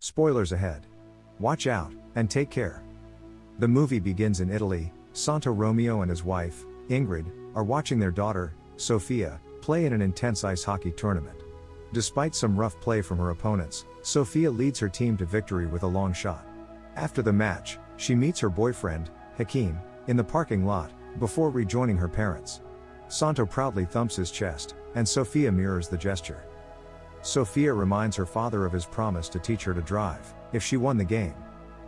Spoilers ahead. Watch out, and take care. The movie begins in Italy. Santo Romeo and his wife, Ingrid, are watching their daughter, Sofia, play in an intense ice hockey tournament. Despite some rough play from her opponents, Sofia leads her team to victory with a long shot. After the match, she meets her boyfriend, Hakim, in the parking lot, before rejoining her parents. Santo proudly thumps his chest, and Sofia mirrors the gesture. Sofia reminds her father of his promise to teach her to drive, if she won the game.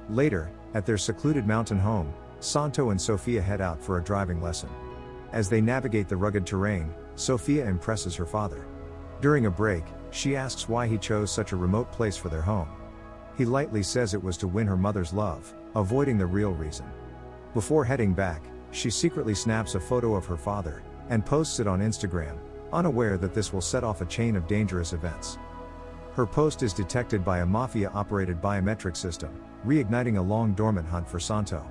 Later, at their secluded mountain home, Santo and Sofia head out for a driving lesson. As they navigate the rugged terrain, Sofia impresses her father. During a break, she asks why he chose such a remote place for their home. He lightly says it was to win her mother's love, avoiding the real reason. Before heading back, she secretly snaps a photo of her father, and posts it on Instagram, unaware that this will set off a chain of dangerous events. Her post is detected by a Mafia-operated biometric system, reigniting a long-dormant hunt for Santo.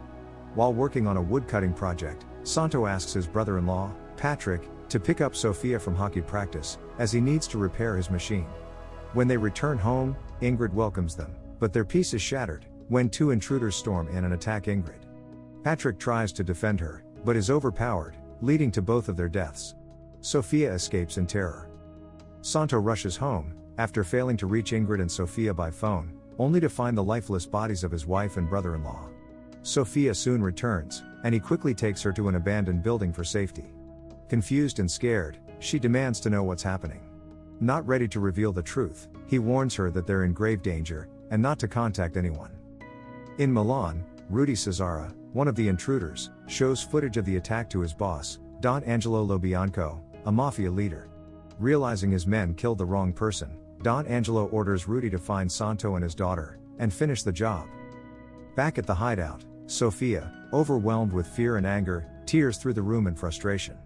While working on a woodcutting project, Santo asks his brother-in-law, Patrick, to pick up Sofia from hockey practice, as he needs to repair his machine. When they return home, Ingrid welcomes them, but their peace is shattered, when two intruders storm in and attack Ingrid. Patrick tries to defend her, but is overpowered, leading to both of their deaths. Sofia escapes in terror. Santo rushes home, after failing to reach Ingrid and Sofia by phone, only to find the lifeless bodies of his wife and brother-in-law. Sofia soon returns, and he quickly takes her to an abandoned building for safety. Confused and scared, she demands to know what's happening. Not ready to reveal the truth, he warns her that they're in grave danger, and not to contact anyone. In Milan, Rudy Cesara, one of the intruders, shows footage of the attack to his boss, Don Angelo Lobianco, a mafia leader. Realizing his men killed the wrong person, Don Angelo orders Rudy to find Santo and his daughter, and finish the job. Back at the hideout, Sofia, overwhelmed with fear and anger, tears through the room in frustration.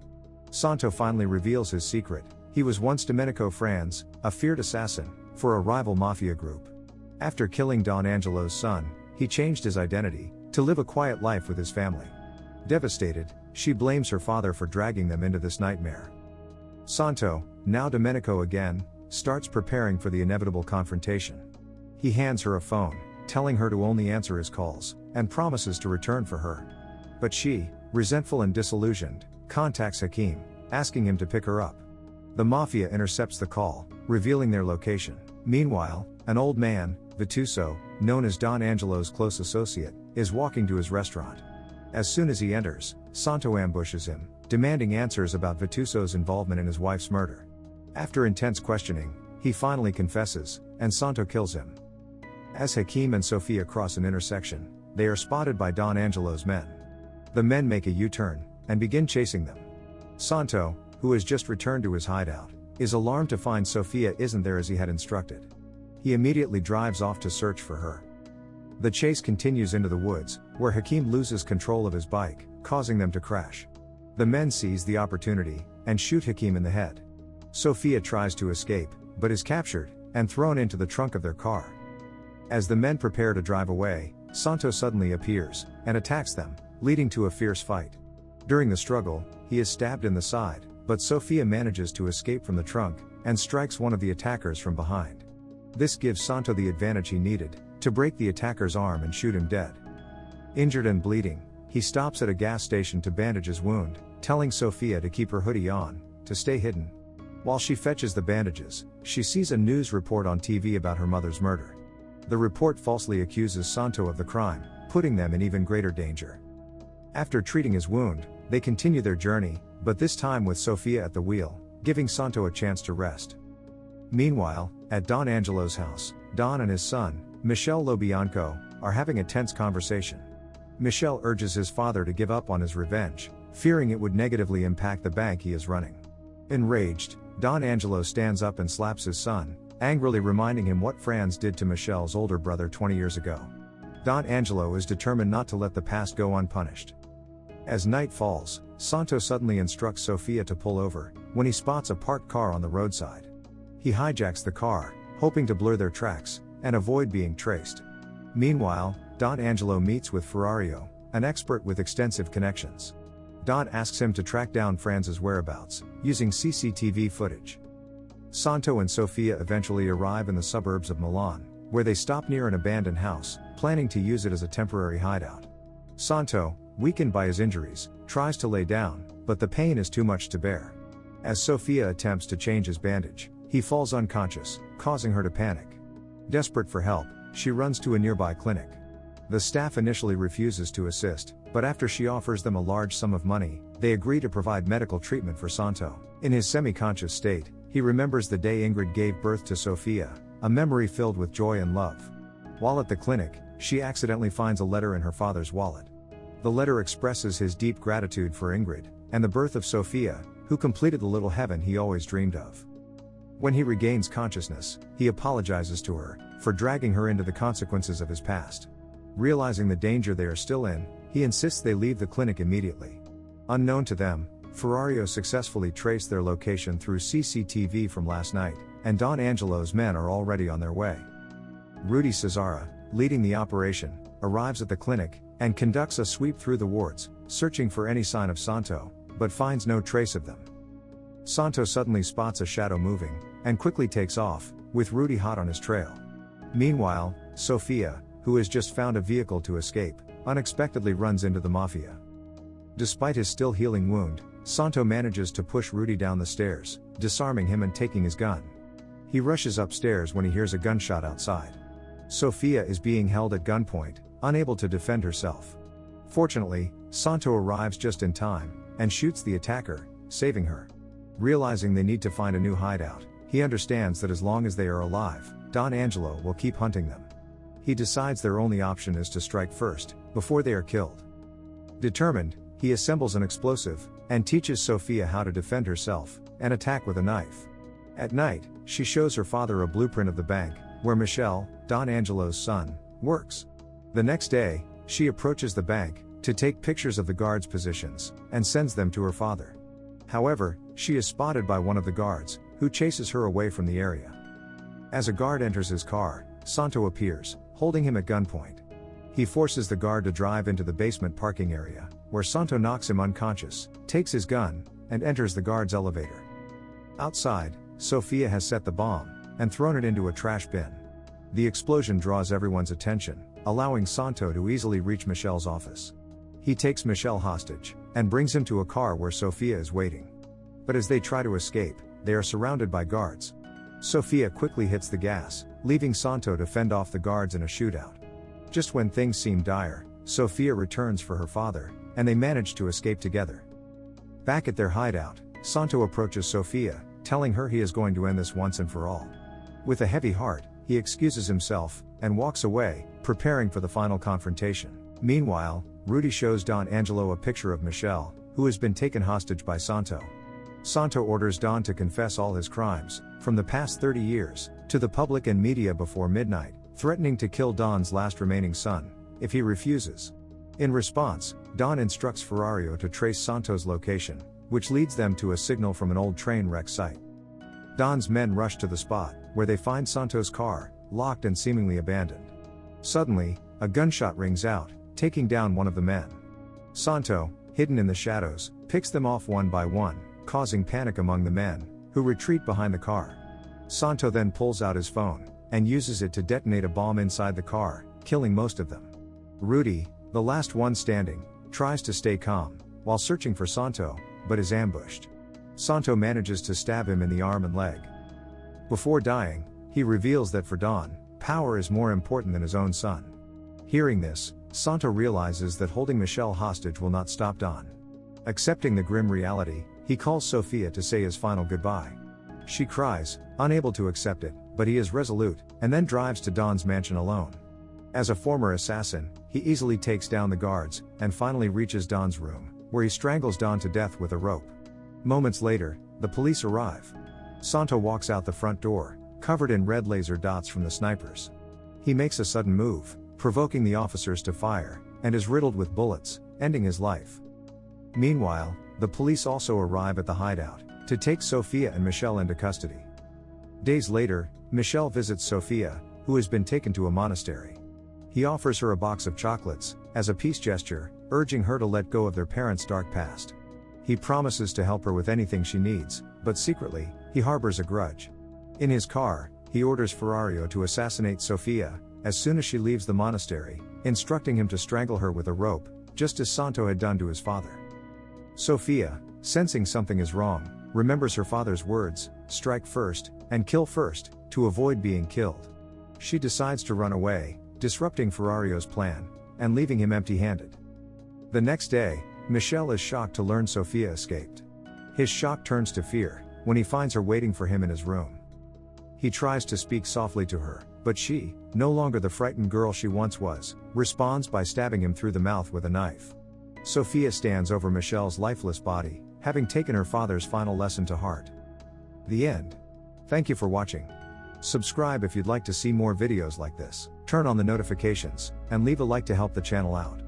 Santo finally reveals his secret. He was once Domenico Franz, a feared assassin, for a rival mafia group. After killing Don Angelo's son, he changed his identity, to live a quiet life with his family. Devastated, she blames her father for dragging them into this nightmare. Santo, now Domenico again, starts preparing for the inevitable confrontation. He hands her a phone, telling her to only answer his calls, and promises to return for her. But she, resentful and disillusioned, contacts Hakim, asking him to pick her up. The Mafia intercepts the call, revealing their location. Meanwhile, an old man, Vituso, known as Don Angelo's close associate, is walking to his restaurant. As soon as he enters, Santo ambushes him, demanding answers about Vituso's involvement in his wife's murder. After intense questioning, he finally confesses, and Santo kills him. As Hakim and Sofia cross an intersection, they are spotted by Don Angelo's men. The men make a U-turn, and begin chasing them. Santo, who has just returned to his hideout, is alarmed to find Sofia isn't there as he had instructed. He immediately drives off to search for her. The chase continues into the woods, where Hakim loses control of his bike, causing them to crash. The men seize the opportunity, and shoot Hakim in the head. Sofia tries to escape, but is captured, and thrown into the trunk of their car. As the men prepare to drive away, Santo suddenly appears, and attacks them, leading to a fierce fight. During the struggle, he is stabbed in the side, but Sofia manages to escape from the trunk, and strikes one of the attackers from behind. This gives Santo the advantage he needed, to break the attacker's arm and shoot him dead. Injured and bleeding, he stops at a gas station to bandage his wound, telling Sofia to keep her hoodie on, to stay hidden. While she fetches the bandages, she sees a news report on TV about her mother's murder. The report falsely accuses Santo of the crime, putting them in even greater danger. After treating his wound, they continue their journey, but this time with Sofia at the wheel, giving Santo a chance to rest. Meanwhile, at Don Angelo's house, Don and his son, Michel Lobianco, are having a tense conversation. Michel urges his father to give up on his revenge, fearing it would negatively impact the bank he is running. Enraged, Don Angelo stands up and slaps his son, angrily reminding him what Franz did to Michel's older brother 20 years ago. Don Angelo is determined not to let the past go unpunished. As night falls, Santo suddenly instructs Sofia to pull over, when he spots a parked car on the roadside. He hijacks the car, hoping to blur their tracks, and avoid being traced. Meanwhile, Don Angelo meets with Ferrario, an expert with extensive connections. Don asks him to track down Franz's whereabouts, using CCTV footage. Santo and Sofia eventually arrive in the suburbs of Milan, where they stop near an abandoned house, planning to use it as a temporary hideout. Santo, weakened by his injuries, tries to lay down, but the pain is too much to bear. As Sofia attempts to change his bandage, he falls unconscious, causing her to panic. Desperate for help, she runs to a nearby clinic. The staff initially refuses to assist, but after she offers them a large sum of money, they agree to provide medical treatment for Santo. In his semi-conscious state, he remembers the day Ingrid gave birth to Sofia, a memory filled with joy and love. While at the clinic, she accidentally finds a letter in her father's wallet. The letter expresses his deep gratitude for Ingrid, and the birth of Sofia, who completed the little heaven he always dreamed of. When he regains consciousness, he apologizes to her for dragging her into the consequences of his past. Realizing the danger they are still in, he insists they leave the clinic immediately. Unknown to them, Ferrario successfully traced their location through CCTV from last night, and Don Angelo's men are already on their way. Rudy Cesara, leading the operation, arrives at the clinic and conducts a sweep through the wards, searching for any sign of Santo, but finds no trace of them. Santo suddenly spots a shadow moving and quickly takes off, with Rudy hot on his trail. Meanwhile, Sofia, who has just found a vehicle to escape, unexpectedly runs into the Mafia. Despite his still healing wound, Santo manages to push Rudy down the stairs, disarming him and taking his gun. He rushes upstairs when he hears a gunshot outside. Sofia is being held at gunpoint, unable to defend herself. Fortunately, Santo arrives just in time and shoots the attacker, saving her. Realizing they need to find a new hideout, he understands that as long as they are alive, Don Angelo will keep hunting them. He decides their only option is to strike first, before they are killed. Determined, he assembles an explosive and teaches Sofia how to defend herself and attack with a knife. At night, she shows her father a blueprint of the bank, where Michel, Don Angelo's son, works. The next day, she approaches the bank to take pictures of the guards' positions and sends them to her father. However, she is spotted by one of the guards, who chases her away from the area. As a guard enters his car, Santo appears, holding him at gunpoint. He forces the guard to drive into the basement parking area, where Santo knocks him unconscious, takes his gun, and enters the guard's elevator. Outside, Sofia has set the bomb and thrown it into a trash bin. The explosion draws everyone's attention, allowing Santo to easily reach Michel's office. He takes Michel hostage and brings him to a car where Sofia is waiting. But as they try to escape, they are surrounded by guards. Sofia quickly hits the gas, leaving Santo to fend off the guards in a shootout. Just when things seem dire, Sofia returns for her father, and they manage to escape together. Back at their hideout, Santo approaches Sofia, telling her he is going to end this once and for all. With a heavy heart, he excuses himself and walks away, preparing for the final confrontation. Meanwhile, Rudy shows Don Angelo a picture of Michel, who has been taken hostage by Santo. Santo orders Don to confess all his crimes, from the past 30 years, to the public and media before midnight, threatening to kill Don's last remaining son, if he refuses. In response, Don instructs Ferrario to trace Santo's location, which leads them to a signal from an old train wreck site. Don's men rush to the spot, where they find Santo's car, locked and seemingly abandoned. Suddenly, a gunshot rings out, taking down one of the men. Santo, hidden in the shadows, picks them off one by one, causing panic among the men, who retreat behind the car. Santo then pulls out his phone, and uses it to detonate a bomb inside the car, killing most of them. Rudy, the last one standing, tries to stay calm, while searching for Santo, but is ambushed. Santo manages to stab him in the arm and leg. Before dying, he reveals that for Don, power is more important than his own son. Hearing this, Santo realizes that holding Michel hostage will not stop Don. Accepting the grim reality, he calls Sofia to say his final goodbye. She cries, unable to accept it, but he is resolute, and then drives to Don's mansion alone. As a former assassin, he easily takes down the guards, and finally reaches Don's room, where he strangles Don to death with a rope. Moments later, the police arrive. Santo walks out the front door, covered in red laser dots from the snipers. He makes a sudden move, provoking the officers to fire, and is riddled with bullets, ending his life. Meanwhile, the police also arrive at the hideout, to take Sofia and Michel into custody. Days later, Michel visits Sofia, who has been taken to a monastery. He offers her a box of chocolates, as a peace gesture, urging her to let go of their parents' dark past. He promises to help her with anything she needs, but secretly, he harbors a grudge. In his car, he orders Ferrario to assassinate Sofia as soon as she leaves the monastery, instructing him to strangle her with a rope, just as Santo had done to his father. Sofia, sensing something is wrong, remembers her father's words, strike first, and kill first, to avoid being killed. She decides to run away, disrupting Ferrario's plan, and leaving him empty-handed. The next day, Michel is shocked to learn Sofia escaped. His shock turns to fear, when he finds her waiting for him in his room. He tries to speak softly to her, but she, no longer the frightened girl she once was, responds by stabbing him through the mouth with a knife. Sofia stands over Michel's lifeless body, having taken her father's final lesson to heart. The end. Thank you for watching. Subscribe if you'd like to see more videos like this, turn on the notifications, and leave a like to help the channel out.